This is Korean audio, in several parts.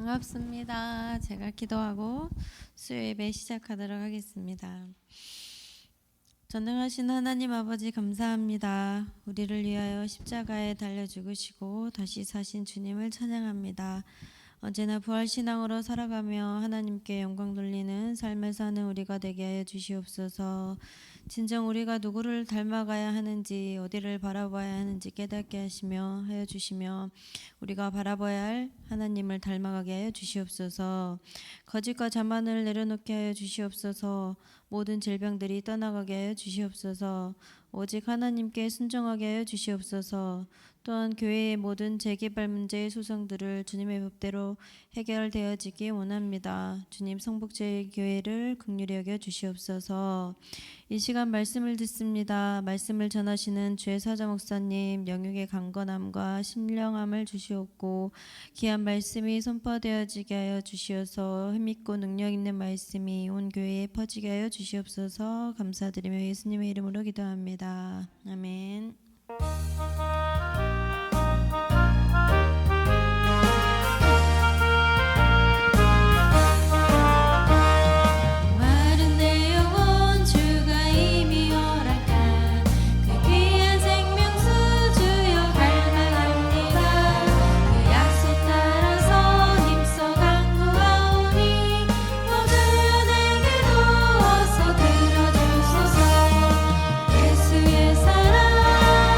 반갑습니다. 제가 기도하고 수요 예배 시작하도록 하겠습니다. 전능하신 하나님 아버지 감사합니다. 우리를 위하여 십자가에 달려 죽으시고 다시 사신 주님을 찬양합니다. 언제나 부활신앙으로 살아가며 하나님께 영광 돌리는 삶을 사는 우리가 되게 하여 주시옵소서. 진정 우리가 누구를 닮아가야 하는지 어디를 바라봐야 하는지 깨닫게 하여 주시며 우리가 바라봐야 할 하나님을 닮아가게 하여 주시옵소서. 거짓과 자만을 내려놓게 하여 주시옵소서. 모든 질병들이 떠나가게 하여 주시옵소서. 오직 하나님께 순종하게 하여 주시옵소서. 또한 교회의 모든 재개발 문제의 소송들을 주님의 법대로 해결되어지기 원합니다. 주님 성북제일 교회를 긍휼히 여겨 주시옵소서. 이 시간 말씀을 듣습니다. 말씀을 전하시는 주의 사자 목사님 영육의 강건함과 신령함을 주시옵고 귀한 말씀이 선포되어지게 하여 주시어서 힘있고 능력 있는 말씀이 온 교회에 퍼지게 하여 주시옵소서. 감사드리며 예수님의 이름으로 기도합니다. 아멘. 예수의 사랑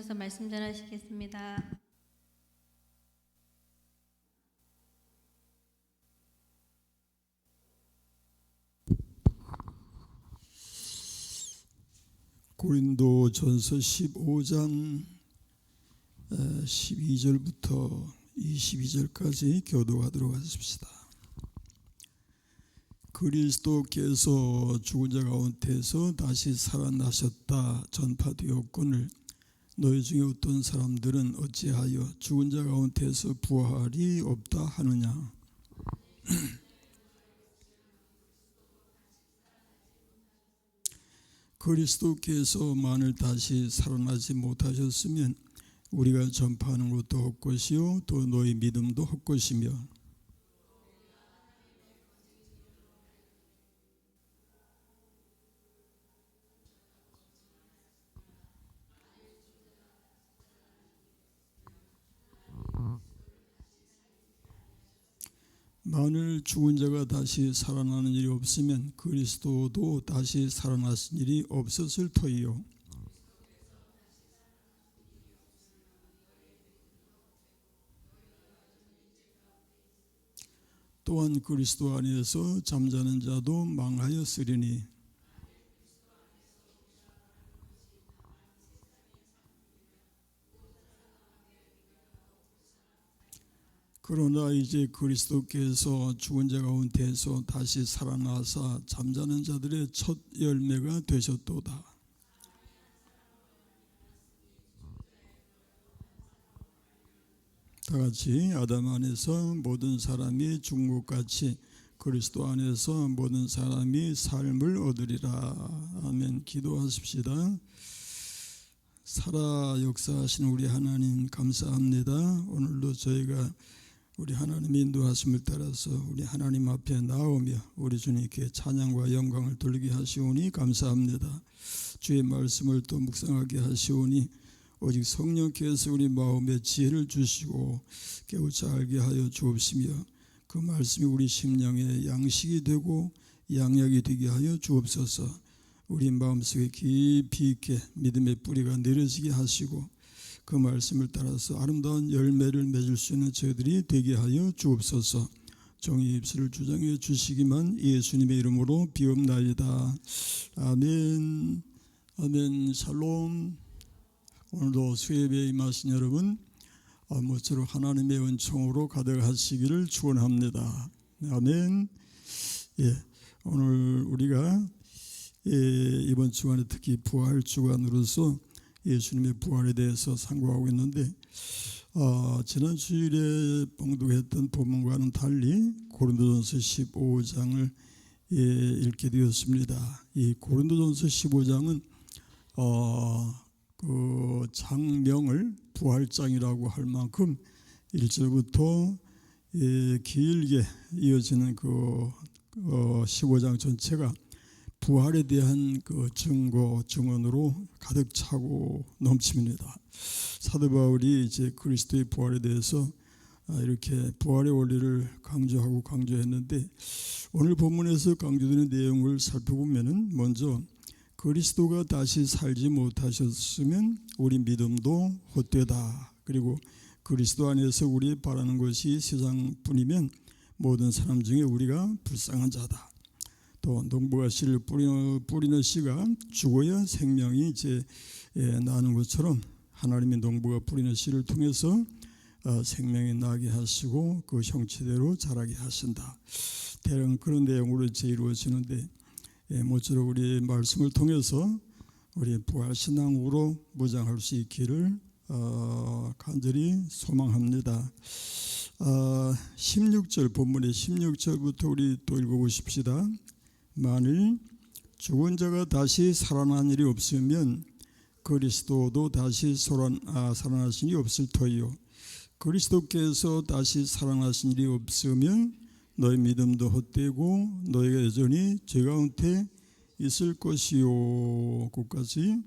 오셔서 말씀 전하시겠습니다. 고린도전서 15장 12절부터 22절까지 교독하도록 하십시다. 그리스도께서 죽은 자 가운데서 다시 살아나셨다 전파되었거늘 너희 중에 어떤 사람들은 어찌하여 죽은 자 가운데서 부활이 없다 하느냐. 그리스도께서 만일 다시 살아나지 못하셨으면 우리가 전파하는 것도 헛것이요 또 너희 믿음도 헛것이며 만일 죽은 자가 다시 살아나는 일이 없으면 그리스도도 다시 살아나신 일이 없었을 터이요. 또한 그리스도 안에서 잠자는 자도 망하였으리니 그러나 이제 그리스도께서 죽은 자 가운데서 다시 살아나사 잠자는 자들의 첫 열매가 되셨도다. 다같이 아담 안에서 모든 사람이 죽은 것 같이 그리스도 안에서 모든 사람이 삶을 얻으리라. 아멘. 기도하십시다. 살아 역사하신 우리 하나님 감사합니다. 오늘도 저희가 우리 하나님 인도하심을 따라서 우리 하나님 앞에 나오며 우리 주님께 찬양과 영광을 돌리게 하시오니 감사합니다. 주의 말씀을 또 묵상하게 하시오니 오직 성령께서 우리 마음에 지혜를 주시고 깨우쳐 알게 하여 주옵시며 그 말씀이 우리 심령에 양식이 되고 양약이 되게 하여 주옵소서. 우리 마음속에 깊이 있게 믿음의 뿌리가 내려지게 하시고 그 말씀을 따라서 아름다운 열매를 맺을 수 있는 저희들이 되게 하여 주옵소서. 종이 입술을 주장해 주시기만 예수님의 이름으로 비옵나이다. 아멘. 아멘. 샬롬. 오늘도 수예배에 임하신 여러분 모쪼록 하나님의 은총으로 가득하시기를 축원합니다. 아멘. 오늘 우리가 이번 주간에 특히 부활 주간으로서 예수님의 부활에 대해서 상고하고 있는데 지난 주일에 봉독했던 본문과는 달리 고린도전서 15장을 읽게 되었습니다. 이 고린도전서 15장은 그 장명을 부활장이라고 할 만큼 1절부터 길게 이어지는 그 15장 전체가 부활에 대한 그 증거 증언으로 가득 차고 넘칩니다. 사도 바울이 이제 그리스도의 부활에 대해서 이렇게 부활의 원리를 강조했는데 오늘 본문에서 강조되는 내용을 살펴보면은 먼저 그리스도가 다시 살지 못하셨으면 우리 믿음도 헛되다. 그리고 그리스도 안에서 우리 바라는 것이 세상뿐이면 모든 사람 중에 우리가 불쌍한 자다. 또 농부가 씨를 뿌리는 씨가 죽어야 생명이 이제 나는 것처럼 하나님의 농부가 뿌리는 씨를 통해서 생명이 나게 하시고 그 형체대로 자라게 하신다. 대략 그런 내용으로 이제 이루어지는데 모쪼록 우리 말씀을 통해서 우리 부활신앙으로 무장할 수 있기를 간절히 소망합니다. 16절 본문의 16절부터 우리 또 읽어보십시다. 만일 죽은 자가 다시 살아난 일이 없으면 그리스도도 다시 살아나신 일이 없을 터이요. 그리스도께서 다시 살아나신 일이 없으면 너희 믿음도 헛되고 너희가 여전히 죄 가운데 있을 것이요. 끝까지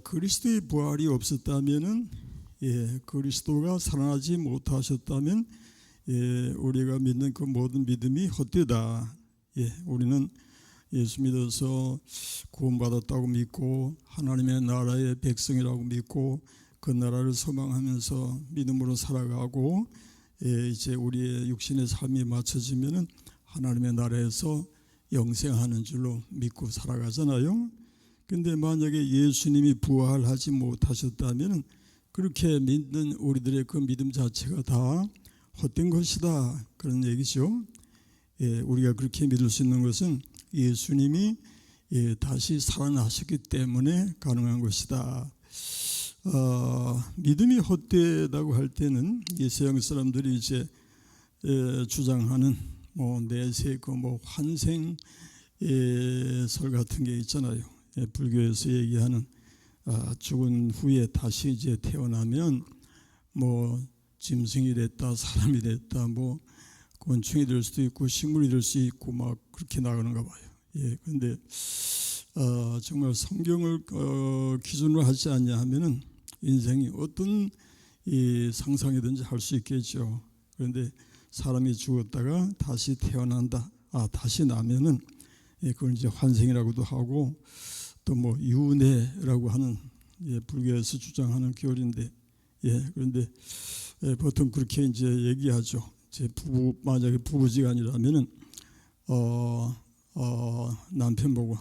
그리스도의 부활이 없었다면은 그리스도가 살아나지 못하셨다면 우리가 믿는 그 모든 믿음이 헛되다. 우리는 예수 믿어서 구원받았다고 믿고 하나님의 나라의 백성이라고 믿고 그 나라를 소망하면서 믿음으로 살아가고 이제 우리의 육신의 삶이 맞춰지면은 하나님의 나라에서 영생하는 줄로 믿고 살아가잖아요. 근데 만약에 예수님이 부활하지 못하셨다면 그렇게 믿는 우리들의 그 믿음 자체가 다 헛된 것이다, 그런 얘기죠. 우리가 그렇게 믿을 수 있는 것은 예수님이 다시 살아나셨기 때문에 가능한 것이다. 믿음이 헛되다고 할 때는 이 서양 사람들이 이제 주장하는 내세 그 환생설 같은 게 있잖아요. 불교에서 얘기하는 죽은 후에 다시 이제 태어나면 짐승이 됐다, 사람이 됐다, 곤충이 될 수도 있고 식물이 될 수 있고 막 그렇게 나가는가 봐요. 그런데 정말 성경을 기준으로 하지 않냐 하면은 인생이 어떤 상상이든지 할 수 있겠죠. 그런데 사람이 죽었다가 다시 태어난다, 다시 나면은 그걸 이제 환생이라고도 하고 또 유뇌라고 하는 불교에서 주장하는 교리인데 그런데 보통 그렇게 이제 얘기하죠. 제 만약에 부부지간이라면은 남편 보고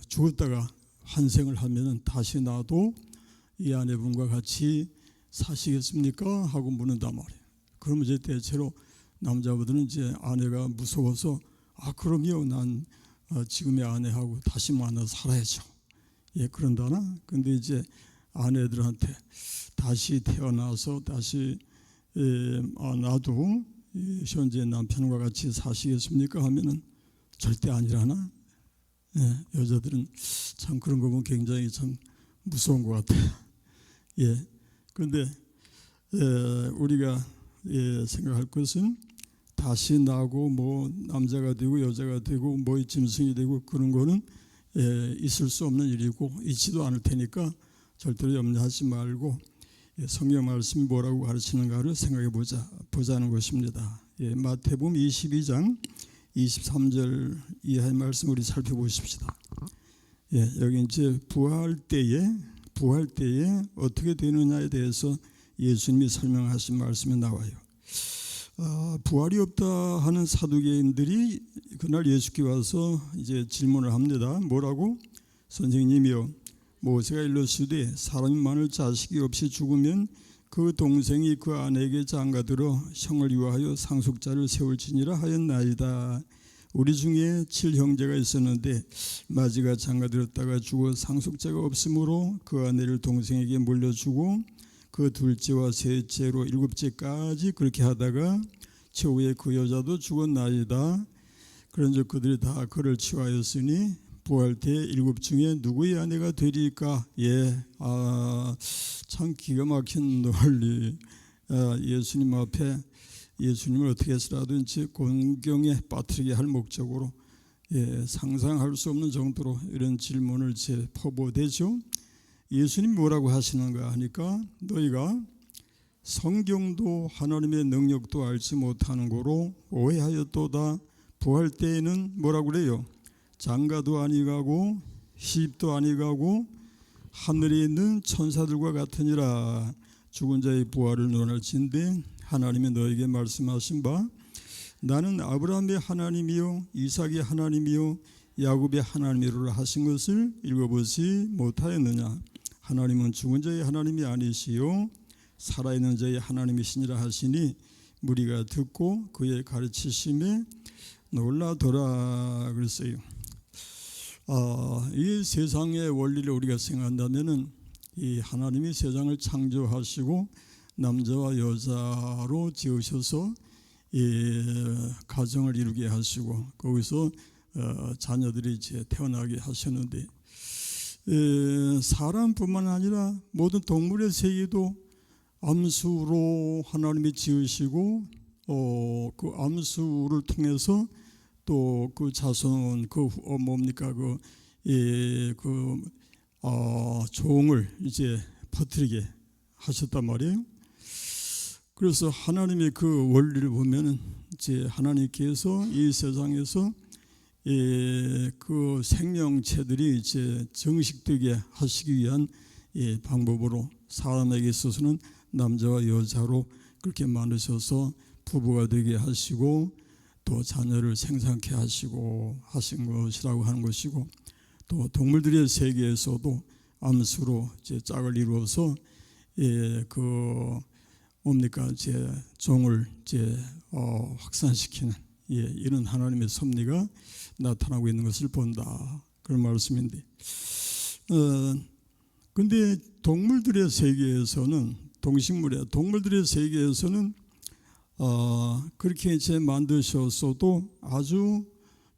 죽었다가 환생을 하면은 다시 나도 이 아내분과 같이 사시겠습니까? 하고 묻는단 말이에요. 그러면 이제 대체로 남자분들은 이제 아내가 무서워서 그럼요, 난 지금의 아내하고 다시 만나 살아야죠. 그런다나. 근데 이제 아내들한테 다시 태어나서 다시 나도 현재 남편과 같이 사시겠습니까? 하면은 절대 아니라나. 여자들은 참 그런 거 보면 굉장히 참 무서운 것 같아요. 그런데 우리가 생각할 것은 다시 나고 남자가 되고 여자가 되고 짐승이 되고 그런 거는 있을 수 없는 일이고 있지도 않을 테니까 절대로 염려하지 말고 성경 말씀이 뭐라고 가르치는가를 생각해 보자는 것입니다. 마태복음 22장 23절 이하의 말씀 우리 살펴보십시다. 여기 이제 부활 때에 어떻게 되느냐에 대해서 예수님이 설명하신 말씀이 나와요. 부활이 없다 하는 사두개인들이 그날 예수께 와서 이제 질문을 합니다. 뭐라고? 선생님이요, 모세가 일렀으되 사람이 만일 자식이 없이 죽으면 그 동생이 그 아내에게 장가들어 형을 위하여 상속자를 세울지니라 하였나이다. 우리 중에 7형제가 있었는데 마지가 장가들었다가 죽어 상속자가 없으므로 그 아내를 동생에게 물려주고 그 둘째와 셋째로 7째까지 그렇게 하다가 최후에 그 여자도 죽었나이다. 그런즉 그들이 다 그를 취하였으니 부활 때 7 중에 누구의 아내가 되리까? 참 기가 막힌 논리. 예수님 앞에 예수님을 어떻게 해서라도 이제 곤경에 빠뜨리게 할 목적으로 상상할 수 없는 정도로 이런 질문을 이제 퍼부어대죠. 예수님 뭐라고 하시는가 하니까 너희가 성경도 하나님의 능력도 알지 못하는 거로 오해하였도다. 부활 때에는 뭐라고 그래요? 장가도 아니가고 시집도 아니가고 하늘에 있는 천사들과 같으니라. 죽은 자의 부활을 논할진대 하나님이 너에게 말씀하신 바 나는 아브라함의 하나님이요 이삭의 하나님이요 야곱의 하나님이로라 하신 것을 읽어보지 못하였느냐. 하나님은 죽은 자의 하나님이 아니시요 살아있는 자의 하나님이시니라 하시니 무리가 듣고 그의 가르치심에 놀라더라 그랬어요. 이 세상의 원리를 우리가 생각한다면은 이 하나님이 세상을 창조하시고 남자와 여자로 지으셔서 가정을 이루게 하시고 거기서 자녀들이 이제 태어나게 하셨는데 사람뿐만 아니라 모든 동물의 세계도 암수로 하나님이 지으시고 그 암수를 통해서 또 그 자손 종을 이제 퍼뜨리게 하셨단 말이에요. 그래서 하나님의 그 원리를 보면은 이제 하나님께서 이 세상에서 그 생명체들이 이제 정식되게 하시기 위한 방법으로 사람에게 있어서는 남자와 여자로 그렇게 만드셔서 부부가 되게 하시고 또 자녀를 생산케 하시고 하신 것이라고 하는 것이고, 또 동물들의 세계에서도 암수로 이제 짝을 이루어서 그 뭡니까 이제 종을 이제 확산시키는 이런 하나님의 섭리가 나타나고 있는 것을 본다, 그런 말씀인데, 근데 동물들의 세계에서는 동물들의 세계에서는 그렇게 이제 만드셨어도 아주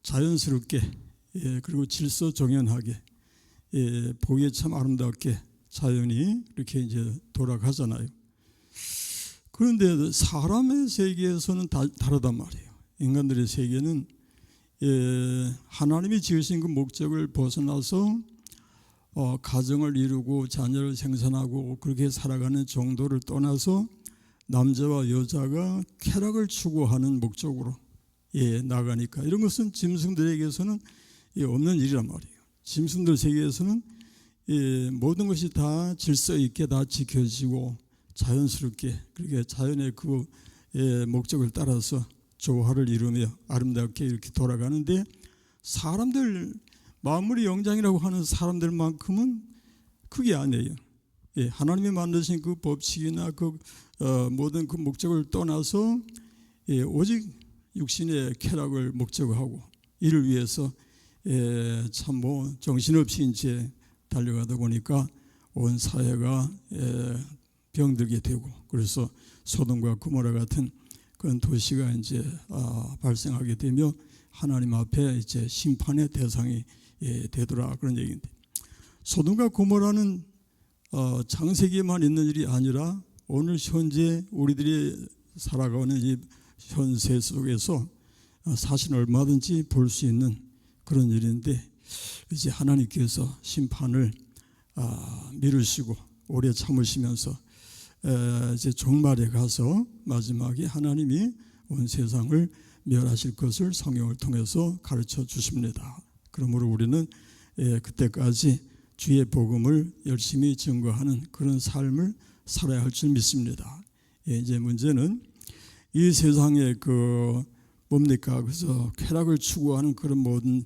자연스럽게 그리고 질서정연하게 보기에 참 아름답게 자연이 이렇게 이제 돌아가잖아요. 그런데 사람의 세계에서는 다르단 말이에요. 인간들의 세계는 하나님이 지으신 그 목적을 벗어나서 가정을 이루고 자녀를 생산하고 그렇게 살아가는 정도를 떠나서 남자와 여자가 쾌락을 추구하는 목적으로 나가니까, 이런 것은 짐승들에게서는 없는 일이란 말이에요. 짐승들 세계에서는 모든 것이 다 질서 있게 다 지켜지고 자연스럽게 그렇게 자연의 그 목적을 따라서 조화를 이루며 아름답게 이렇게 돌아가는데, 사람들 만물의 영장이라고 하는 사람들만큼은 그게 아니에요. 하나님이 만드신 그 법칙이나 그 모든 그 목적을 떠나서 오직 육신의 쾌락을 목적하고 이를 위해서 참 뭐 정신없이 이제 달려가다 보니까 온 사회가 병들게 되고, 그래서 소돔과 고모라 같은 그런 도시가 이제 발생하게 되며 하나님 앞에 이제 심판의 대상이 되더라, 그런 얘기인데, 소돔과 고모라는 창세기에만 있는 일이 아니라 오늘 현재 우리들이 살아가는 이 현세 속에서 사실 얼마든지 볼 수 있는 그런 일인데, 이제 하나님께서 심판을 미루시고 오래 참으시면서 이제 종말에 가서 마지막에 하나님이 온 세상을 멸하실 것을 성경을 통해서 가르쳐 주십니다. 그러므로 우리는 그때까지 주의 복음을 열심히 증거하는 그런 삶을 살아야 할 줄 믿습니다. 이제 문제는 이 세상에 그 뭡니까, 그래서 쾌락을 추구하는 그런 모든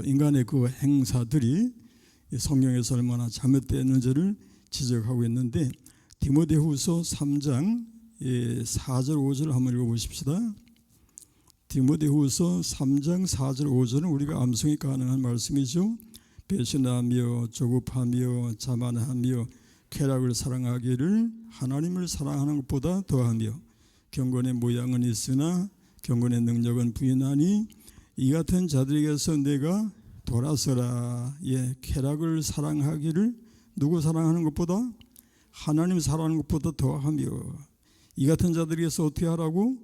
인간의 그 행사들이 성경에서 얼마나 잘못되는지를 지적하고 있는데, 디모데후서 3장 4절 5절을 한번 읽어보십시다. 디모데후서 3장 4절 5절은 우리가 암송이 가능한 말씀이죠. 배신하며 조급하며 자만하며 쾌락을 사랑하기를 하나님을 사랑하는 것보다 더하며, 경건의 모양은 있으나 경건의 능력은 부인하니 이 같은 자들에게서 내가 돌아서라. 쾌락을 사랑하기를 누구 사랑하는 것보다, 하나님 사랑하는 것보다 더하며, 이 같은 자들에게서 어떻게 하라고?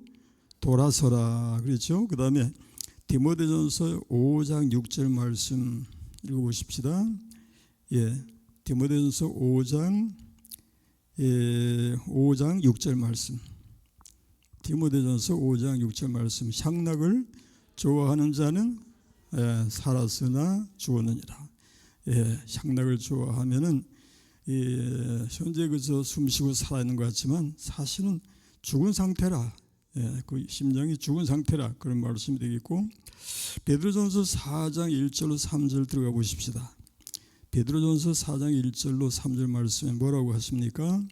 돌아서라. 그렇죠? 그 다음에 디모데전서 5장 6절 말씀 읽어보십시다. 디모데전서 5장 6절 말씀. 디모데전서 5장 6절 말씀. 향락을 좋아하는 자는 살았으나 죽었느니라. 향락을 좋아하면은 현재 그저 숨쉬고 살아있는 것 같지만 사실은 죽은 상태라, 그 심장이 죽은 상태라, 그런 말씀이 되겠고, 베드로전서 4장 1절로 3절 들어가 보십시다. 베드로전서 4장 1절로 3절 말씀에 뭐라고 하십니까?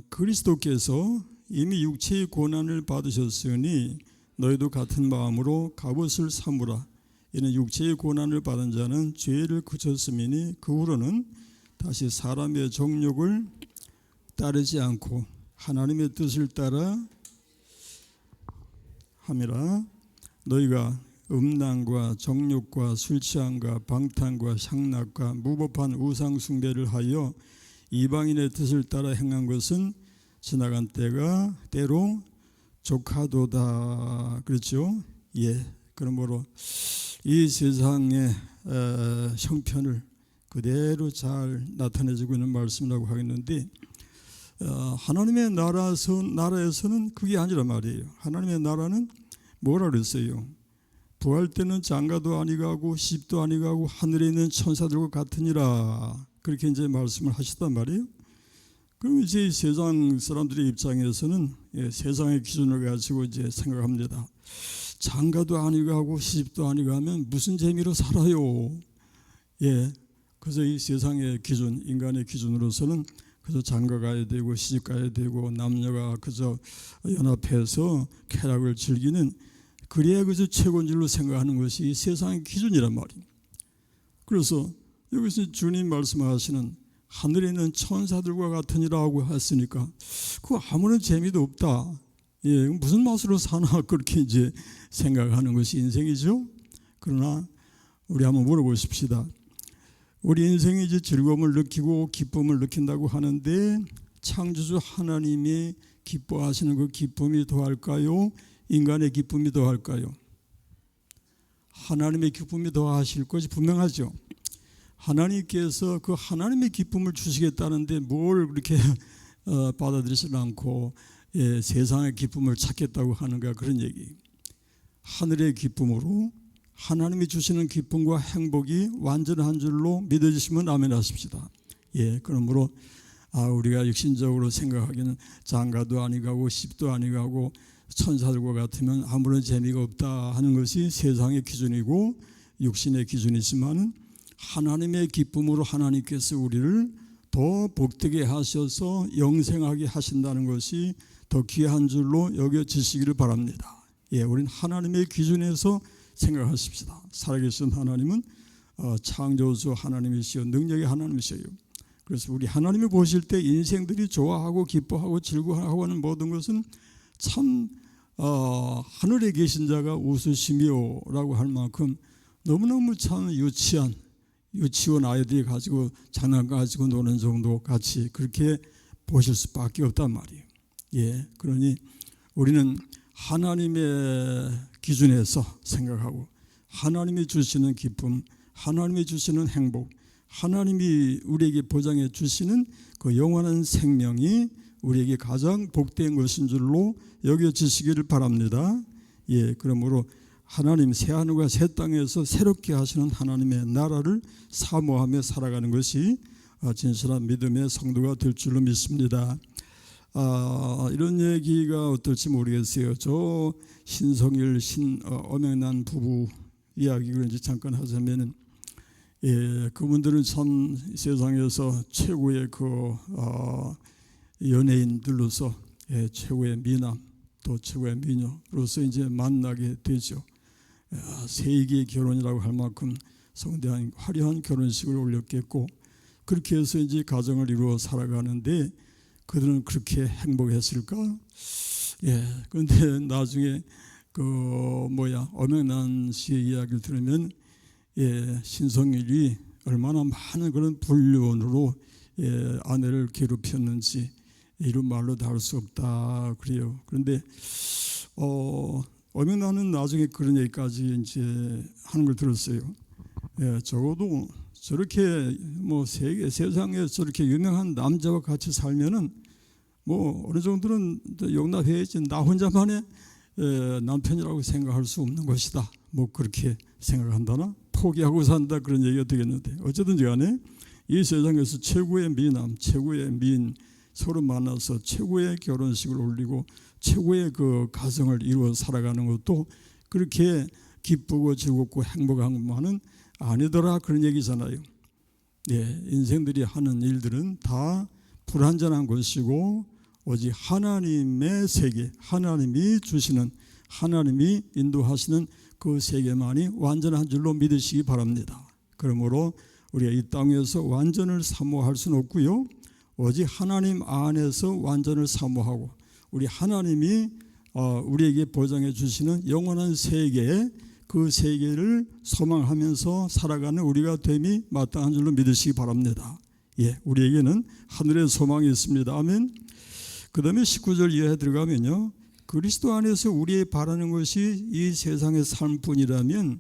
그리스도께서 이미 육체의 고난을 받으셨으니 너희도 같은 마음으로 갑옷을 삼으라. 이는 육체의 고난을 받은 자는 죄를 그쳤음이니 그 후로는 다시 사람의 정욕을 따르지 않고 하나님의 뜻을 따라 함이라. 너희가 음란과 정욕과 술취함과 방탕과 향락과 무법한 우상 숭배를 하여 이방인의 뜻을 따라 행한 것은 지나간 때로 족하도다. 그렇죠? 그러므로 이 세상의 형편을 그대로 잘 나타내주고 있는 말씀이라고 하겠는데, 하나님의 나라에서는 그게 아니란 말이에요. 하나님의 나라는 뭐라 그랬어요? 부활 때는 장가도 아니가고 시집도 아니가고 하늘에 있는 천사들과 같으니라. 그렇게 이제 말씀을 하셨단 말이에요. 그럼 이제 세상 사람들의 입장에서는 세상의 기준을 가지고 이제 생각합니다. 장가도 아니가고 시집도 아니가면 무슨 재미로 살아요? 그래서 이 세상의 기준, 인간의 기준으로서는 그저 장가 가야 되고 시집 가야 되고 남녀가 그저 연합해서 쾌락을 즐기는, 그래야 그저 최고인 줄로 생각하는 것이 이 세상의 기준이란 말이에요. 그래서 여기서 주님 말씀하시는 하늘에 있는 천사들과 같으니라고 했으니까 그 아무런 재미도 없다. 무슨 맛으로 사나 그렇게 이제 생각하는 것이 인생이죠. 그러나 우리 한번 물어보십시다. 우리 인생이 이제 즐거움을 느끼고 기쁨을 느낀다고 하는데 창조주 하나님이 기뻐하시는 그 기쁨이 더할까요? 인간의 기쁨이 더할까요? 하나님의 기쁨이 더하실 것이 분명하죠. 하나님께서 그 하나님의 기쁨을 주시겠다는데 뭘 그렇게 받아들이지 않고 세상의 기쁨을 찾겠다고 하는가, 그런 얘기. 하늘의 기쁨으로 하나님이 주시는 기쁨과 행복이 완전한 줄로 믿어주시면 아멘 하십시다. 그러므로 우리가 육신적으로 생각하기는 장가도 아니가고 시집도 아니가고 천사들과 같으면 아무런 재미가 없다 하는 것이 세상의 기준이고 육신의 기준이지만, 하나님의 기쁨으로 하나님께서 우리를 더 복되게 하셔서 영생하게 하신다는 것이 더 귀한 줄로 여겨지시기를 바랍니다. 우리는 하나님의 기준에서 생각하십시다. 살아계신 하나님은 창조주 하나님이시여 능력의 하나님이시여. 그래서 우리 하나님이 보실 때 인생들이 좋아하고 기뻐하고 즐거워하고 하는 모든 것은 참 하늘에 계신 자가 웃으시며라고 할 만큼 너무너무 참 유치원 아이들이 가지고 장난감 가지고 노는 정도 같이 그렇게 보실 수밖에 없단 말이에요. 그러니 우리는 하나님의 기준에서 생각하고 하나님이 주시는 기쁨, 하나님이 주시는 행복, 하나님이 우리에게 보장해 주시는 그 영원한 생명이 우리에게 가장 복된 것인 줄로 여겨지시기를 바랍니다. 그러므로 하나님 새하늘과 새 땅에서 새롭게 하시는 하나님의 나라를 사모하며 살아가는 것이 진실한 믿음의 성도가 될 줄로 믿습니다. 이런 얘기가 어떨지 모르겠어요. 저 신성일 엄영란 부부 이야기를 이제 잠깐 하자면은, 그분들은 참 세상에서 최고의 연예인들로서 최고의 미남 또 최고의 미녀로서 이제 만나게 되죠. 세계의 결혼이라고 할 만큼 성대한 화려한 결혼식을 올렸겠고, 그렇게 해서 이제 가정을 이루어 살아가는데 그들은 그렇게 행복했을까? 그런데 나중에 엄영란 씨의 이야기를 들으면 신성일이 얼마나 많은 그런 불륜으로 아내를 괴롭혔는지 이런 말로 다 할 수 없다 그래요. 그런데 엄영란은 나중에 그런 얘기까지 이제 하는 걸 들었어요. 적어도 저렇게 세상에 저렇게 유명한 남자와 같이 살면은 어느 정도는 용납해야지, 나 혼자만의 남편이라고 생각할 수 없는 것이다. 그렇게 생각한다나 포기하고 산다, 그런 얘기가 되겠는데, 어쨌든지 간에 이 세상에서 최고의 미남, 최고의 미인 서로 만나서 최고의 결혼식을 올리고 최고의 그 가정을 이루어 살아가는 것도 그렇게 기쁘고 즐겁고 행복한 것만은 아니더라, 그런 얘기잖아요. 인생들이 하는 일들은 다 불완전한 것이고 오직 하나님의 세계, 하나님이 주시는, 하나님이 인도하시는 그 세계만이 완전한 줄로 믿으시기 바랍니다. 그러므로 우리가 이 땅에서 완전을 사모할 수는 없고요, 오직 하나님 안에서 완전을 사모하고 우리 하나님이 우리에게 보장해 주시는 영원한 세계, 그 세계를 소망하면서 살아가는 우리가 됨이 마땅한 줄로 믿으시기 바랍니다. 우리에게는 하늘의 소망이 있습니다. 아멘. 그 다음에 19절 이하에 들어가면요, 그리스도 안에서 우리의 바라는 것이 이 세상의 삶뿐이라면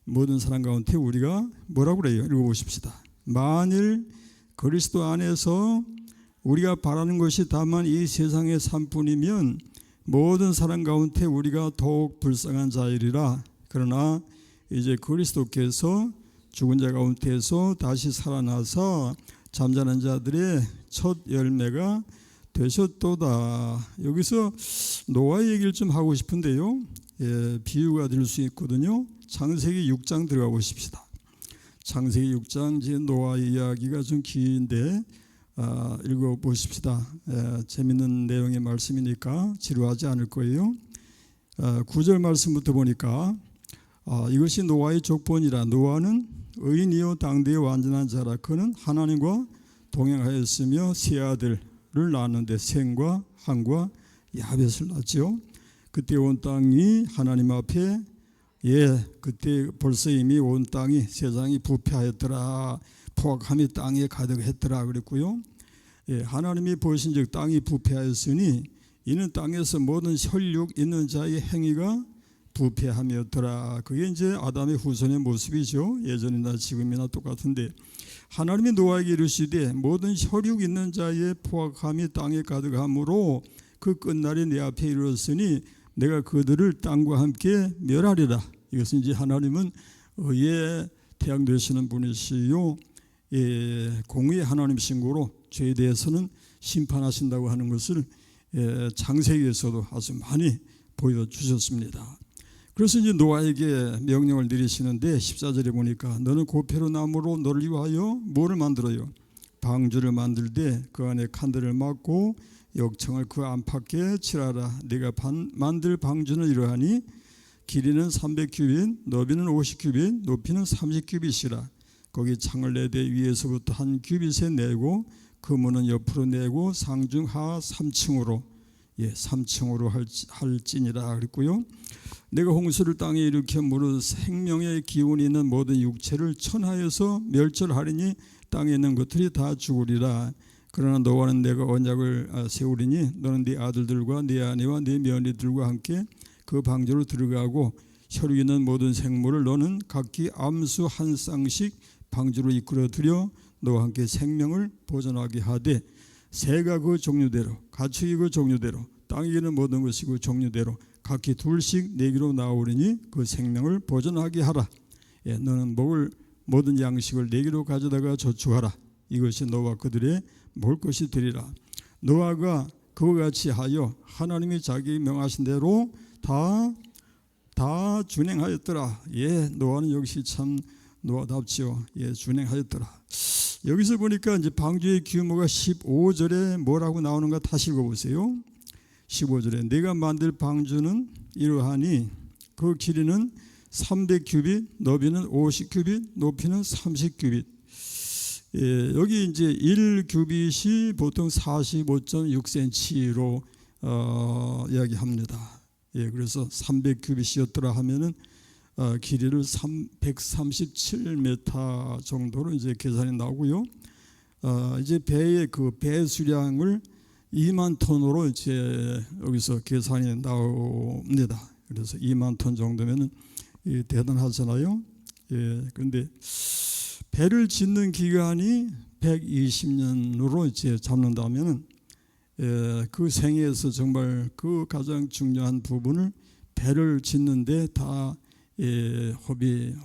모든 사람 가운데 우리가 뭐라고 그래요? 읽어보십시다. 만일 그리스도 안에서 우리가 바라는 것이 다만 이 세상의 삶뿐이면 모든 사람 가운데 우리가 더욱 불쌍한 자이리라. 그러나 이제 그리스도께서 죽은 자 가운데서 다시 살아나서 잠자는 자들의 첫 열매가 되셨도다. 여기서 노아 얘기를 좀 하고 싶은데요. 비유가 될 수 있거든요. 창세기 6장 들어가 보십시다. 창세기 6장 이제 노아 이야기가 좀 긴데 읽어보십시다. 재밌는 내용의 말씀이니까 지루하지 않을 거예요. 9절 말씀부터 보니까 이것이 노아의 족본이라. 노아는 의인이요 당대의 완전한 자라. 그는 하나님과 동행하였으며 세 아들을 낳았는데 셈과 함과 야벳을 낳았죠. 그때 온 땅이 하나님 앞에 그때 벌써 이미 온 땅이 세상이 부패하였더라. 포악함이 땅에 가득했더라 그랬고요. 하나님이 보신즉 땅이 부패하였으니 이는 땅에서 모든 혈육 있는 자의 행위가 부패함이었더라. 그게 이제 아담의 후손의 모습이죠. 예전이나 지금이나 똑같은데 하나님이 노아에게 이르시되 모든 혈육 있는 자의 포악함이 땅에 가득함으로 그 끝날이 내 앞에 이르렀으니 내가 그들을 땅과 함께 멸하리라. 이것은 이제 하나님은 의의 태양 되시는 분이시요 공의의 하나님이신 거로 죄에 대해서는 심판하신다고 하는 것을 창세기에서도 아주 많이 보여주셨습니다. 그래서 이제 노아에게 명령을 내리시는데 14절에 보니까 너는 고페로 나무로 너를 위하여 뭐를 만들어요? 방주를 만들되 그 안에 칸들을 막고 역청을 그 안팎에 칠하라. 네가 만들 방주는 이러하니 길이는 300규빗, 너비는 50규빗, 높이는 30규빗이라. 거기 창을 내되 위에서부터 한 규빗에 내고 그 문은 옆으로 내고 상중하 3층으로 3층으로 할지니라 그랬고요. 내가 홍수를 땅에 일으켜 물은 생명의 기운이 있는 모든 육체를 천하에서 멸절하리니 땅에 있는 것들이 다 죽으리라. 그러나 너와는 내가 언약을 세우리니 너는 네 아들들과 네 아내와 네 며느리들과 함께 그 방주로 들어가고 혈육 있는 모든 생물을 너는 각기 암수 한 쌍씩 방주로 이끌어 들여 너와 함께 생명을 보존하게 하되 새가 그 종류대로 가축이 그 종류대로 땅에 있는 모든 것이 그 종류대로 각기 둘씩 내기로 나오리니 그 생명을 보존하게 하라. 너는 먹을 모든 양식을 내기로 가져다가 저축하라. 이것이 너와 그들의 먹을 것이 되리라. 노아가 그와 같이 하여 하나님이 자기 명하신 대로 다 준행하였더라. 노아는 역시 참 노아답지요. 준행하였더라. 여기서 보니까 이제 방주의 규모가 15절에 뭐라고 나오는가 다시 읽어보세요. 15절에 내가 만들 방주는 이러하니 그 길이는 300규빗, 너비는 50규빗, 높이는 30규빗. 여기 이제 1규빗이 보통 45.6cm로 이야기합니다. 그래서 300규빗이었더라 하면은 길이를 137m 정도로 이제 계산이 나오고요. 이제 배의 그 배수량을 2만 톤으로 이제 여기서 계산이 나옵니다. 그래서 2만 톤 정도면은 대단하잖아요. 그런데 배를 짓는 기간이 120년으로 이제 잡는다면은 그 생애에서 정말 그 가장 중요한 부분을 배를 짓는데 다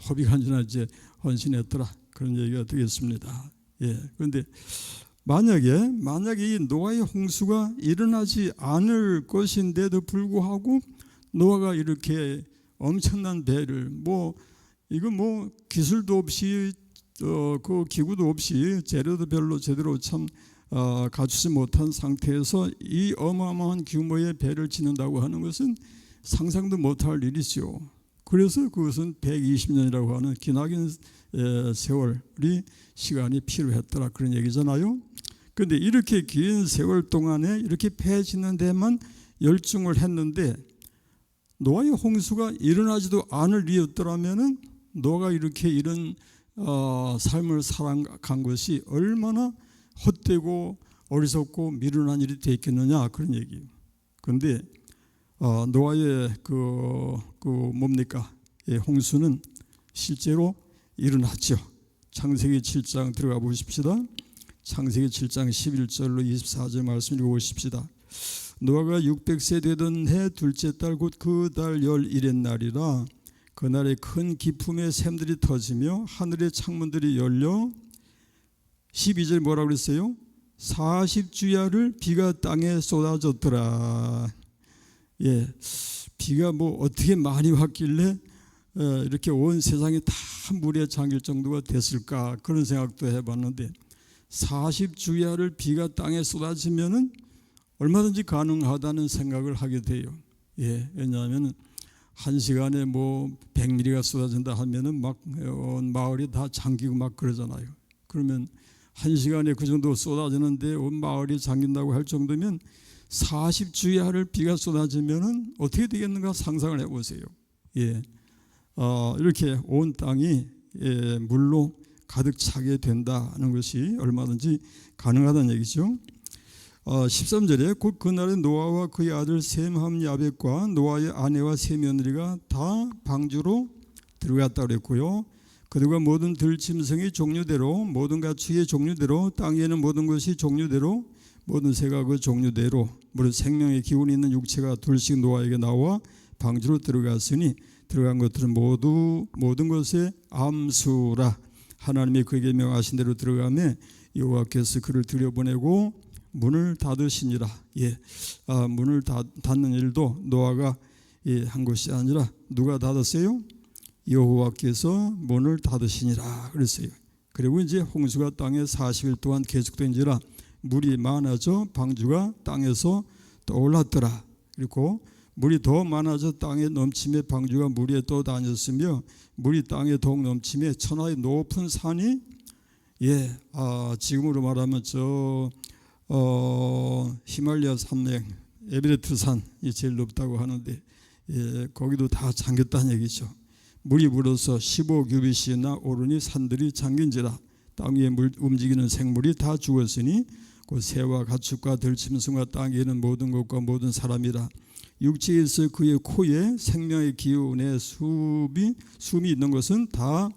허비가 아니라 이제 헌신했더라 그런 얘기가 되겠습니다. 그런데 만약에 이 노아의 홍수가 일어나지 않을 것인데도 불구하고 노아가 이렇게 엄청난 배를 이거 기술도 없이 그 기구도 없이 재료도 별로 제대로 참 갖추지 못한 상태에서 이 어마어마한 규모의 배를 짓는다고 하는 것은 상상도 못할 일이죠. 그래서 그것은 120년이라고 하는 기나긴 세월이 시간이 필요했더라 그런 얘기잖아요. 그런데 이렇게 긴 세월 동안에 이렇게 배 짓는 데만 열중을 했는데 노아의 홍수가 일어나지도 않을 일이었더라면은 노아가 이렇게 이런 삶을 살아간 것이 얼마나 헛되고 어리석고 미련한 일이 되었겠느냐 그런 얘기예요. 그런데 노아의 홍수는 실제로 일어났죠. 창세기 7장 들어가 보십시다. 창세기 7장 11절로 24절 말씀 읽어보십시다. 노아가 600세 되던 해 둘째 달 곧 그 달 11의 날이라 그날에 큰 기품의 샘들이 터지며 하늘의 창문들이 열려 12절 뭐라고 그랬어요? 40주야를 비가 땅에 쏟아졌더라. 예, 비가 뭐 어떻게 많이 왔길래 이렇게 온 세상이 다 물에 잠길 정도가 됐을까, 그런 생각도 해봤는데 40주야를 비가 땅에 쏟아지면은 얼마든지 가능하다는 생각을 하게 돼요. 예, 왜냐하면 한 시간에 뭐 100mm가 쏟아진다 하면은 막 온 마을이 다 잠기고 막 그러잖아요. 그러면 한 시간에 그 정도 쏟아지는데 온 마을이 잠긴다고 할 정도면 40주야를 비가 쏟아지면은 어떻게 되겠는가 상상을 해보세요. 예, 이렇게 온 땅이 물로 가득 차게 된다는 것이 얼마든지 가능하다는 얘기죠. 13절에 곧 그날에 노아와 그의 아들 셈함 야벳과 노아의 아내와 세 며느리가 다 방주로 들어갔다 그랬고요. 그들과 모든 들짐승의 종류대로 모든 가축의 종류대로 땅 위에는 모든 것이 종류대로 모든 새가 그 종류대로 무릇 생명의 기운이 있는 육체가 둘씩 노아에게 나와 방주로 들어갔으니 들어간 것들은 모두 모든 것의 암수라. 하나님이 그에게 명하신 대로 들어가매 여호와께서 그를 들여보내고 문을 닫으시니라. 예, 문을 닫는 일도 노아가 한 것이 아니라 누가 닫았어요? 여호와께서 문을 닫으시니라 그랬어요. 그리고 이제 홍수가 땅에 40일 동안 계속된지라 물이 많아져 방주가 땅에서 떠올랐더라. 그리고 물이 더 많아져 땅에 넘침에 방주가 물 위에 떠다녔으며 물이 땅에 더욱 넘침에 천하의 높은 산이 지금으로 말하면 히말라야 산맥 에베레스트 산이 제일 높다고 하는데 거기도 다 잠겼다는 얘기죠. 물이 불어서 15규빗이나 오르니 산들이 잠긴지라. 땅 위에 움직이는 생물이 다 죽었으니 곧 새와 가축과 들짐승과 땅에 있는 모든 것과 모든 사람이라. 육체에서 그의 코에 생명의 기운에 숨이 있는 것은 다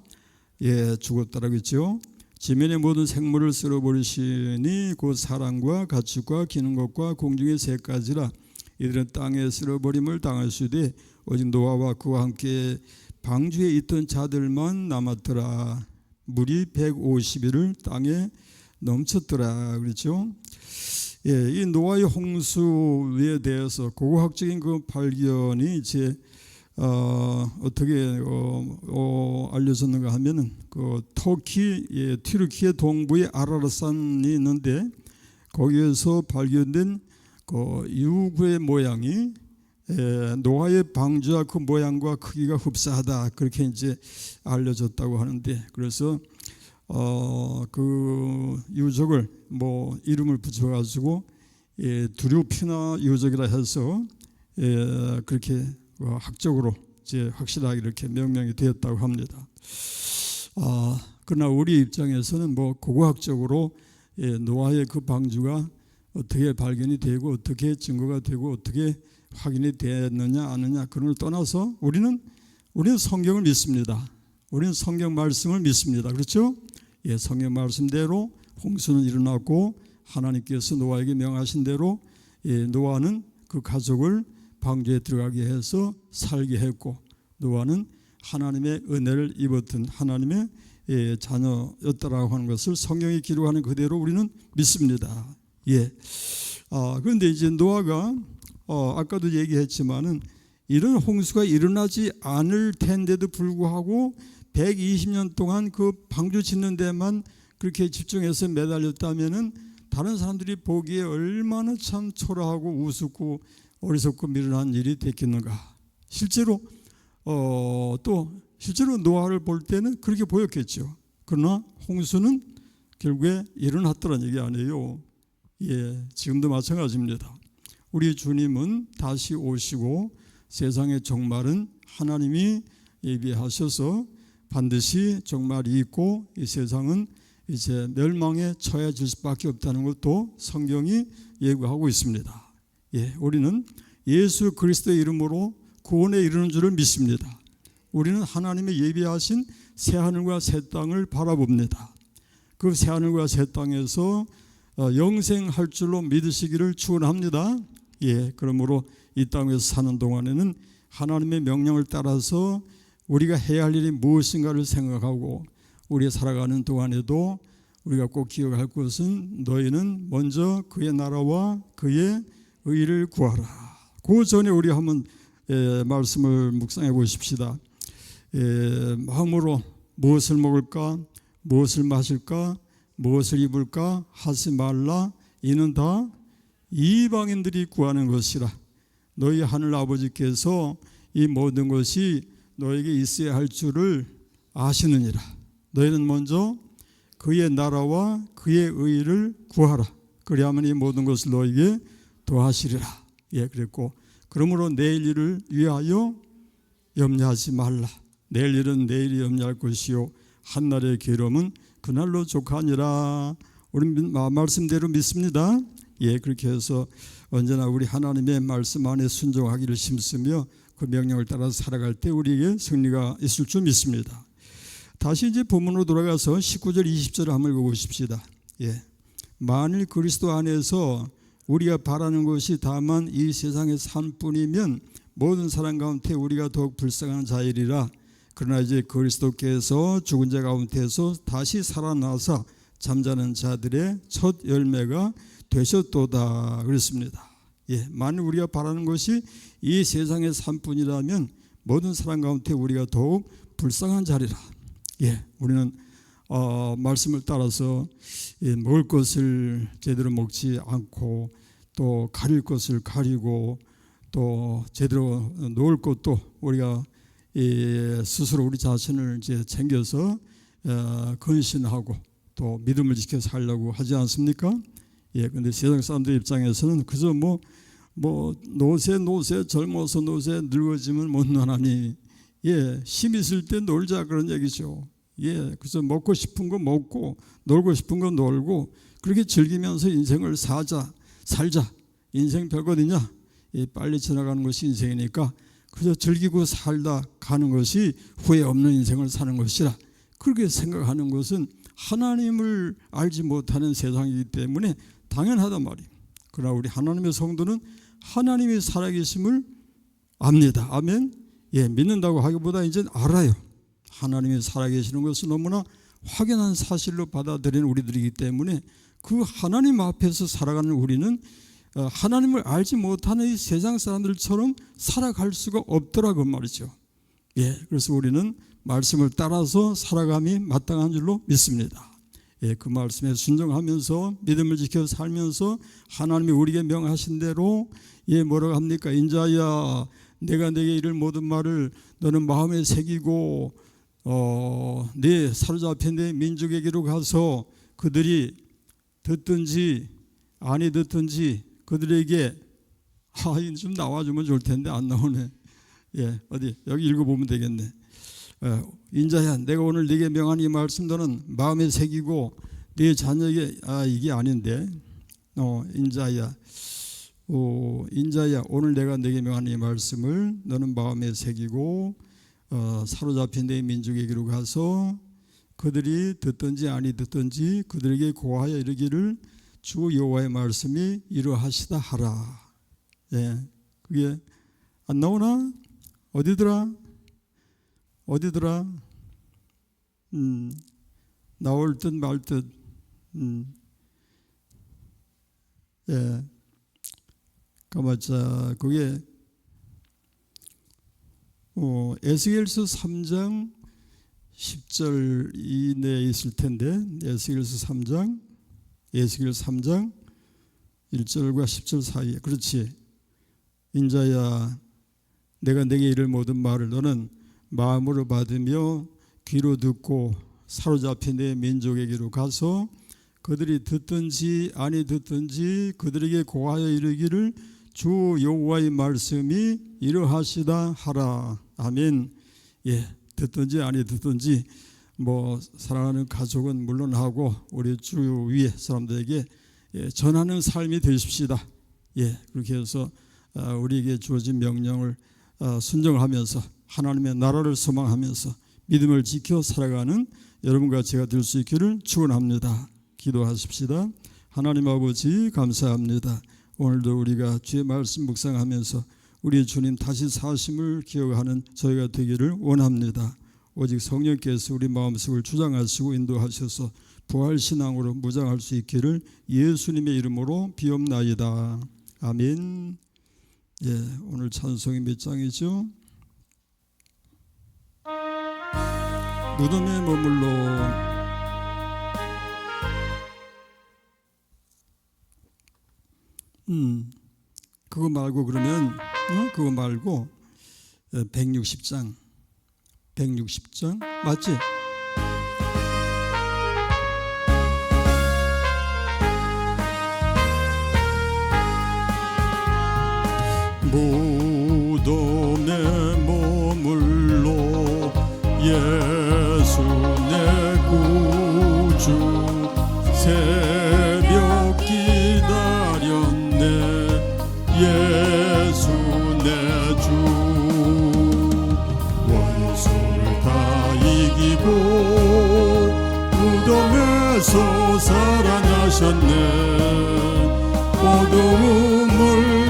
죽었다라고 했죠. 지면의 모든 생물을 쓸어버리시니 곧 사람과 가축과 기는 것과 공중의 새까지라. 이들은 땅에 쓸어버림을 당하시되 오직 노아와 그와 함께 방주에 있던 자들만 남았더라. 물이 150일을 땅에 넘쳤더라 그렇죠. 이 노아의 홍수에 대해서 고고학적인 그 발견이 이제 어떻게 알려졌는가 하면은 그 튀르키예 동부에 아라рат산이 있는데 거기에서 발견된 그 유구의 모양이 노아의 방주와 그 모양과 크기가 흡사하다, 그렇게 이제 알려졌다고 하는데, 그래서 그 유적을 뭐 이름을 붙여가지고 두류피나 유적이라 해서 그렇게 학적으로 이제 확실하게 이렇게 명명이 되었다고 합니다. 그러나 우리 입장에서는 뭐 고고학적으로 노아의 그 방주가 어떻게 발견이 되고 어떻게 증거가 되고 어떻게 확인이 됐느냐 아느냐 그걸 떠나서 우리는 성경을 믿습니다. 우리는 성경 말씀을 믿습니다. 그렇죠? 성경 말씀대로 홍수는 일어났고 하나님께서 노아에게 명하신 대로 노아는 그 가족을 방주에 들어가게 해서 살게 했고, 노아는 하나님의 은혜를 입었던 하나님의 자녀였다라고 하는 것을 성경이 기록하는 그대로 우리는 믿습니다. 그런데 이제 노아가 아까도 얘기했지만은 이런 홍수가 일어나지 않을 텐데도 불구하고 120년 동안 그 방주 짓는 데만 그렇게 집중해서 매달렸다면은 다른 사람들이 보기에 얼마나 참 초라하고 우습고 어리석고 미련한 일이 됐겠는가. 실제로 실제로 노아를 볼 때는 그렇게 보였겠죠. 그러나 홍수는 결국에 일어났더란 얘기 아니에요. 지금도 마찬가지입니다. 우리 주님은 다시 오시고 세상의 종말은 하나님이 예비하셔서 반드시 종말이 있고 이 세상은 이제 멸망에 처해질 수밖에 없다는 것도 성경이 예고하고 있습니다. 우리는 예수 그리스도의 이름으로 구원에 이르는 줄을 믿습니다. 우리는 하나님의 예비하신 새하늘과 새 땅을 바라봅니다. 그 새하늘과 새 땅에서 영생할 줄로 믿으시기를 축원합니다. 그러므로 이 땅에서 사는 동안에는 하나님의 명령을 따라서 우리가 해야 할 일이 무엇인가를 생각하고 우리 살아가는 동안에도 우리가 꼭 기억할 것은 너희는 먼저 그의 나라와 그의 의를 구하라. 그 전에 우리 한번 말씀을 묵상해 보십시다. 마음으로 무엇을 먹을까, 무엇을 마실까, 무엇을 입을까 하지 말라. 이는 다 이방인들이 구하는 것이라. 너희 하늘 아버지께서 이 모든 것이 너에게 있어야 할 줄을 아시느니라. 너희는 먼저 그의 나라와 그의 의를 구하라. 그리하면 이 모든 것을 너에게 더하시리라. 그랬고, 그러므로 내일 일을 위하여 염려하지 말라. 내일 일은 내일이 염려할 것이요 한날의 괴로움은 그날로 족하니라. 우리 말씀대로 믿습니다. 그렇게 해서 언제나 우리 하나님의 말씀 안에 순종하기를 힘쓰며 그 명령을 따라서 살아갈 때 우리에게 승리가 있을 줄 믿습니다. 다시 이제 본문으로 돌아가서 19절 20절을 한번 읽어보십시다. 만일 그리스도 안에서 우리가 바라는 것이 다만 이 세상의 삶뿐이면 모든 사람 가운데 우리가 더욱 불쌍한 자이리라. 그러나 이제 그리스도께서 죽은 자 가운데서 다시 살아나사 잠자는 자들의 첫 열매가 되셨도다 그랬습니다. 만일 우리가 바라는 것이 이 세상의 삶뿐이라면 모든 사람 가운데 우리가 더욱 불쌍한 자리라. 우리는 말씀을 따라서 먹을 것을 제대로 먹지 않고 또 가릴 것을 가리고 또 제대로 놓을 것도 우리가 스스로 우리 자신을 이제 챙겨서 근신하고 또 믿음을 지켜 살려고 하지 않습니까? 근데 세상 사람들 입장에서는 그저 뭐 노세 젊어서 노세 늙어지면 못 노나니 힘 있을 때 놀자 그런 얘기죠. 그래서 먹고 싶은 거 먹고 놀고 싶은 거 놀고 그렇게 즐기면서 인생을 살자. 인생 별거든요. 빨리 지나가는 것이 인생이니까 그저 즐기고 살다 가는 것이 후회 없는 인생을 사는 것이라. 그렇게 생각하는 것은 하나님을 알지 못하는 세상이기 때문에 당연하단 말이에요. 그러나 우리 하나님의 성도는 하나님이 살아계심을 압니다. 아멘. 믿는다고 하기보다 이제 알아요. 하나님이 살아계시는 것은 너무나 확연한 사실로 받아들이는 우리들이기 때문에 그 하나님 앞에서 살아가는 우리는 하나님을 알지 못하는 이 세상 사람들처럼 살아갈 수가 없더라고 말이죠. 그래서 우리는 말씀을 따라서 살아감이 마땅한 줄로 믿습니다. 그 말씀에 순종하면서 믿음을 지켜 살면서 하나님이 우리에게 명하신 대로 뭐라고 합니까? 인자야 내가 내게 이를 모든 말을 너는 마음에 새기고 네 사로잡힌 내 민족에게로 가서 그들이 듣든지 아니 듣든지 그들에게 좀 나와주면 좋을 텐데 안 나오네. 어디 여기 읽어보면 되겠네. 인자야 내가 오늘 네게 명한 이 말씀 너는 마음에 새기고 네 자녀에게 이게 아닌데 인자야 오늘 내가 네게 명한 이 말씀을 너는 마음에 새기고 사로잡힌 내 민족에게로 가서 그들이 듣든지 아니 듣든지 그들에게 고하여 이르기를 주 여호와의 말씀이 이러하시다 하라. 그게 안 나오나? 어디더라? 나올 듯 말 듯. 가만자 그게 에스겔서 3장 10절 이내에 있을 텐데 에스겔서 3장 1절과 10절 사이에 그렇지. 인자야 내가 내게 이를 모든 말을 너는 마음으로 받으며 귀로 듣고 사로잡힌 내 민족에게로 가서 그들이 듣든지 아니 듣든지 그들에게 고하여 이르기를 주 여호와의 말씀이 이러하시다 하라. 아멘. 듣든지 아니 듣든지 사랑하는 가족은 물론하고 우리 주 위에 사람들에게 전하는 삶이 되십시다. 그렇게 해서 우리에게 주어진 명령을 순종하면서 하나님의 나라를 소망하면서 믿음을 지켜 살아가는 여러분과 제가 될 수 있기를 축원합니다. 기도하십시다. 하나님 아버지 감사합니다. 오늘도 우리가 주의 말씀 묵상하면서 우리 주님 다시 사심을 기억하는 저희가 되기를 원합니다. 오직 성령께서 우리 마음속을 주장하시고 인도하셔서 부활신앙으로 무장할 수 있기를 예수님의 이름으로 비옵나이다. 아멘. 예, 오늘 찬송이 몇 장이죠? 무덤에 머물러. 그거 말고 그러면 그거 말고 160장 160장 맞지? 무덤에 머물러 예수 내 구주 새벽 기다렸네 예수 내 주 원수를 다 이기고 무덤에서 살아나셨네 어두움을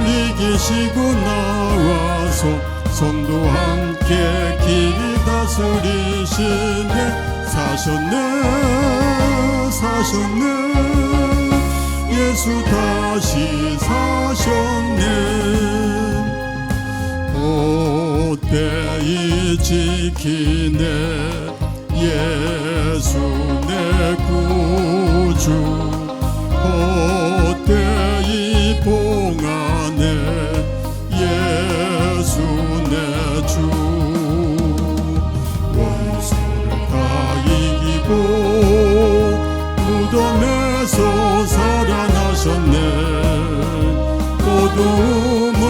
이기시고 나와서 성도 함께 길이 다스리시네 사셨네 사셨네 예수 다시 사셨네 헛되이 지키네 예수 내 구주 헛되이 봉하네 예수 내 주 원수를 다 이기고 무덤에서 살아나셨네 어둠을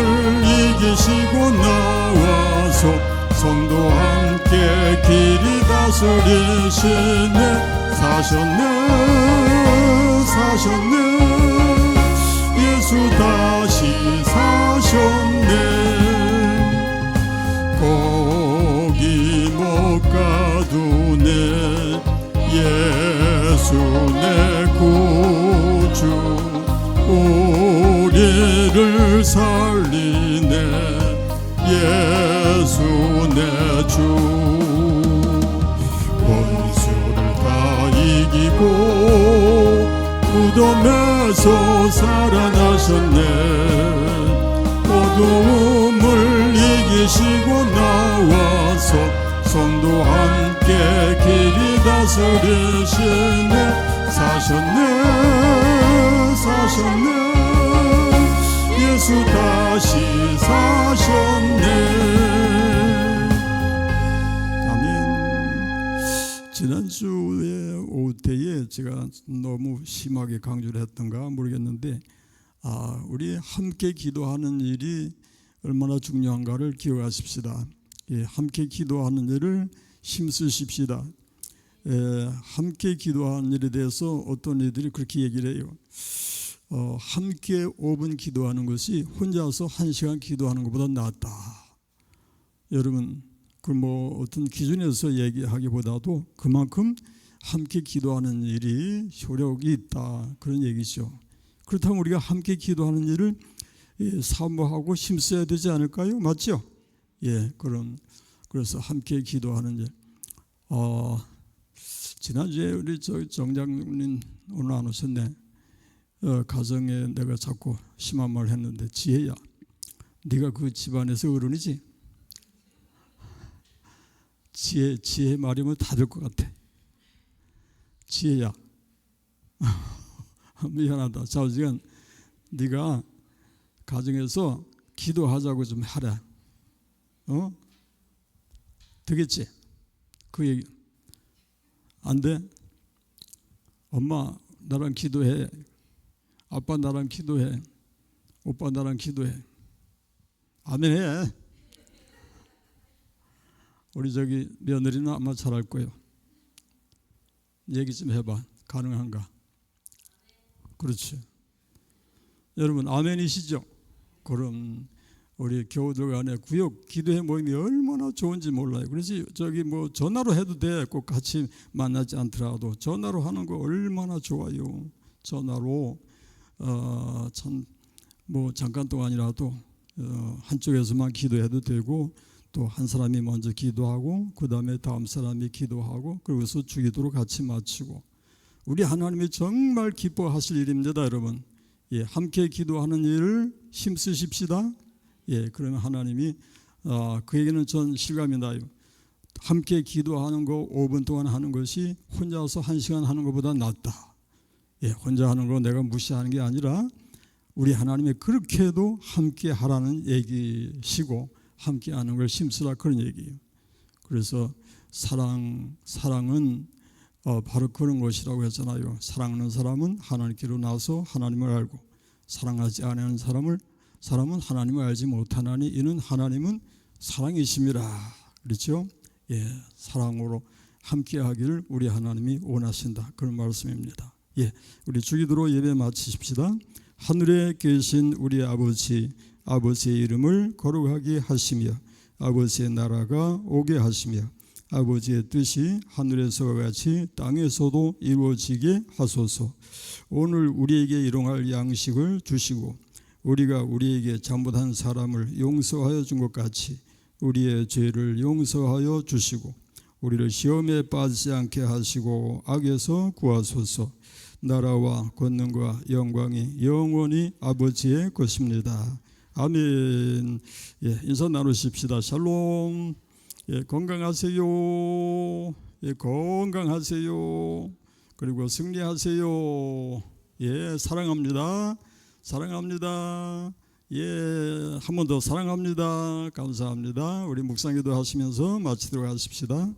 이기시고 나와서 성도 함께 길이 다스리시네 사셨네 사셨네 예수 다시 사셨네 거기 못 가두네 예수 내 구주 우리를 살리네 예수 내 주 원수를 다 이기고 무덤에서 살아나셨네 어두움을 이기시고 나와서 성도 함께 길이 다스리시네 사셨네 사셨네 예수 다시 사셨네 아멘. 지난주에 오후 때에 제가 너무 심하게 강조를 했던가 모르겠는데 우리 함께 기도하는 일이 얼마나 중요한가를 기억하십시다. 예, 함께 기도하는 일을 힘쓰십시다. 함께 기도하는 일에 대해서 어떤 이들이 그렇게 얘기를 해요. 함께 5분 기도하는 것이 혼자서 1시간 기도하는 것보다 낫다. 여러분 그 뭐 어떤 기준에서 얘기하기보다도 그만큼 함께 기도하는 일이 효력이 있다 그런 얘기죠. 그렇다면 우리가 함께 기도하는 일을 사모하고 힘써야 되지 않을까요? 맞죠? 예, 그래서 함께 기도하는 일. 지난주에 우리 정장님 오늘 안 오셨네. 가정에 내가 자꾸 심한 말 했는데 지혜야, 네가 그 집안에서 어른이지? 지혜 말이면 다 될 것 같아. 지혜야, 미안하다. 자우지간 네가 가정에서 기도하자고 좀 하라. 되겠지? 그 얘기 안 돼? 엄마 나랑 기도해. 아빠 나랑 기도해. 오빠 나랑 기도해. 아멘 해. 우리 저기 며느리는 아마 잘할 거예요. 얘기 좀 해봐. 가능한가? 그렇지. 여러분 아멘이시죠? 그럼 우리 교우들 간에 구역 기도회 모임이 얼마나 좋은지 몰라요. 그래서 저기 뭐 전화로 해도 돼. 꼭 같이 만나지 않더라도 전화로 하는 거 얼마나 좋아요. 전화로 참 뭐 잠깐 동안이라도 한쪽에서만 기도해도 되고 또 한 사람이 먼저 기도하고 그 다음에 다음 사람이 기도하고 그러고서 주기도로 같이 마치고 우리 하나님이 정말 기뻐하실 일입니다, 여러분. 예, 함께 기도하는 일을 힘쓰십시다. 예, 그러면 하나님이 그에게는 전 실감이 나요. 함께 기도하는 거 5분 동안 하는 것이 혼자서 1시간 하는 것보다 낫다. 예, 혼자 하는 거 내가 무시하는 게 아니라 우리 하나님이 그렇게 해도 함께 하라는 얘기시고 함께 하는 걸 힘쓰라 그런 얘기예요. 그래서 사랑은 바로 그런 것이라고 했잖아요. 사랑하는 사람은 하나님께로 나서 하나님을 알고 사랑하지 않는 사람은 하나님을 알지 못하나니 이는 하나님은 사랑이심이라. 그렇죠? 예, 사랑으로 함께하기를 우리 하나님이 원하신다. 그런 말씀입니다. 예, 우리 주기도로 예배 마치십시다. 하늘에 계신 우리 아버지의 이름을 거룩하게 하시며 아버지의 나라가 오게 하시며 아버지의 뜻이 하늘에서와 같이 땅에서도 이루어지게 하소서. 오늘 우리에게 일용할 양식을 주시고 우리가 우리에게 잘못한 사람을 용서하여 준 것 같이 우리의 죄를 용서하여 주시고 우리를 시험에 빠지지 않게 하시고 악에서 구하소서. 나라와 권능과 영광이 영원히 아버지의 것입니다. 아멘. 예, 인사 나누십시다. 샬롬. 예, 건강하세요. 예, 건강하세요. 그리고 승리하세요. 예, 사랑합니다. 사랑합니다. 예, 한 번 더 사랑합니다. 감사합니다. 우리 묵상기도 하시면서 마치도록 하십시다.